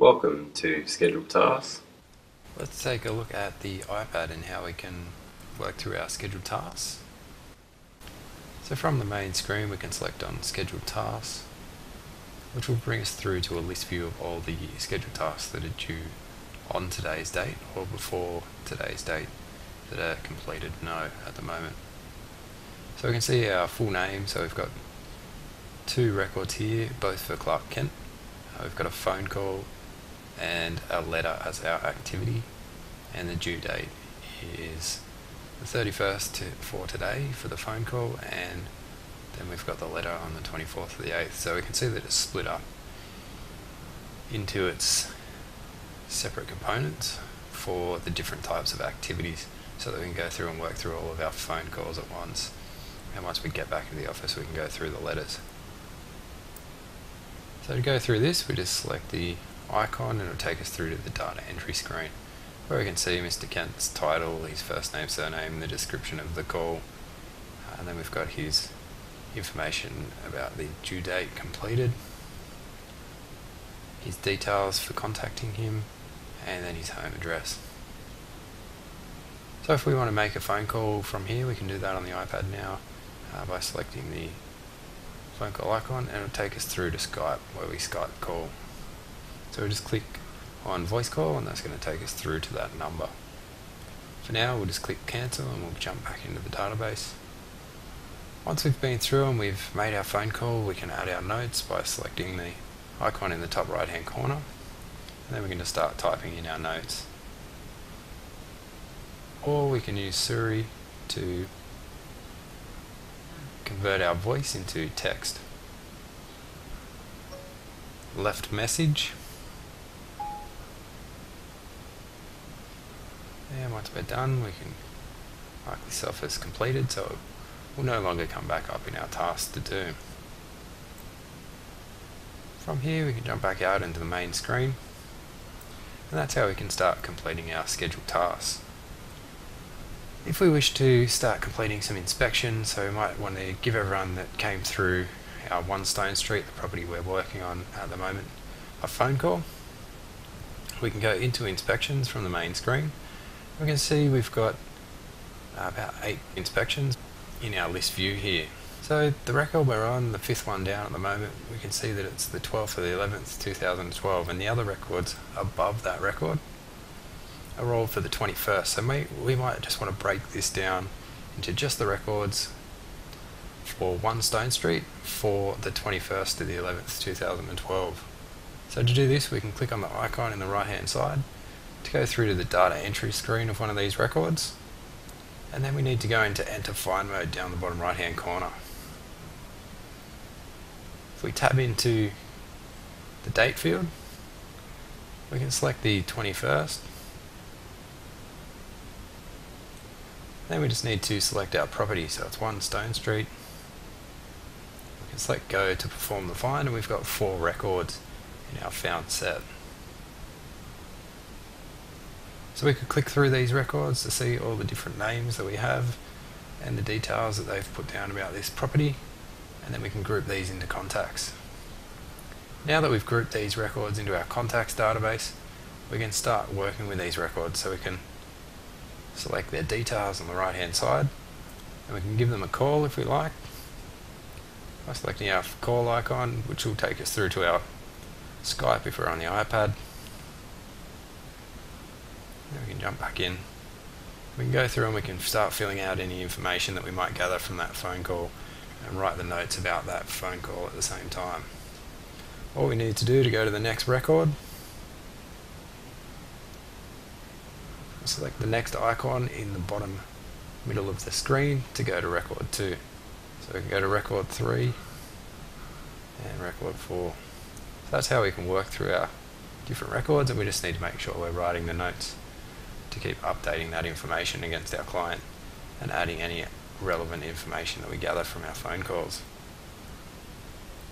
Welcome to Scheduled Tasks. Let's take a look at the iPad and how we can work through our scheduled tasks. So from the main screen we can select on Scheduled Tasks, which will bring us through to a list view of all the scheduled tasks that are due on today's date or before today's date that are completed no at the moment. So we can see our full name, so we've got two records here, both for Clark Kent. We've got a phone call and a letter as our activity, and the due date is the 31st for today for the phone call, and then we've got the letter on the 24th of the 8th. So we can see that it's split up into its separate components for the different types of activities, so that we can go through and work through all of our phone calls at once, and once we get back to the office we can go through the letters. So to go through this, we just select the icon and it'll take us through to the data entry screen, where we can see Mr. Kent's title, his first name, surname, the description of the call, and then we've got his information about the due date completed, his details for contacting him, and then his home address. So if we want to make a phone call from here, we can do that on the iPad now by selecting the phone call icon, and it'll take us through to Skype, where we Skype call. So we'll just click on voice call and that's going to take us through to that number. For now we'll just click cancel and we'll jump back into the database. Once we've been through and we've made our phone call, we can add our notes by selecting the icon in the top right hand corner, and then we can just start typing in our notes. Or we can use Siri to convert our voice into text. Left message. And once we're done, we can mark this off as completed, so it will no longer come back up in our task to do. From here we can jump back out into the main screen, and that's how we can start completing our scheduled tasks. If we wish to start completing some inspections, so we might want to give everyone that came through our 1 Stone Street, the property we're working on at the moment, a phone call, we can go into inspections from the main screen. We can see we've got about 8 inspections in our list view here. So the record we're on, the 5th one down at the moment, we can see that it's the 12th of the 11th 2012, and the other records above that record are all for the 21st. So we might just want to break this down into just the records for 1 Stone Street for the 21st of the 11th 2012. So to do this we can click on the icon in the right hand side to go through to the data entry screen of one of these records, and then we need to go into enter find mode down the bottom right hand corner. If we tab into the date field, we can select the 21st, then we just need to select our property, so it's 1 Stone Street. We can select go to perform the find, and we've got 4 records in our found set. So we could click through these records to see all the different names that we have and the details that they've put down about this property, and then we can group these into contacts. Now that we've grouped these records into our contacts database, we can start working with these records. So we can select their details on the right hand side, and we can give them a call if we like by selecting our call icon, which will take us through to our Skype if we're on the iPad. Then we can jump back in. We can go through and we can start filling out any information that we might gather from that phone call and write the notes about that phone call at the same time. All we need to do to go to the next record, select the next icon in the bottom middle of the screen to go to record 2. So we can go to record 3 and record 4. So that's how we can work through our different records, and we just need to make sure we're writing the notes to keep updating that information against our client and adding any relevant information that we gather from our phone calls.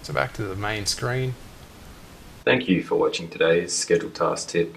So back to the main screen. Thank you for watching today's Scheduled Task tip.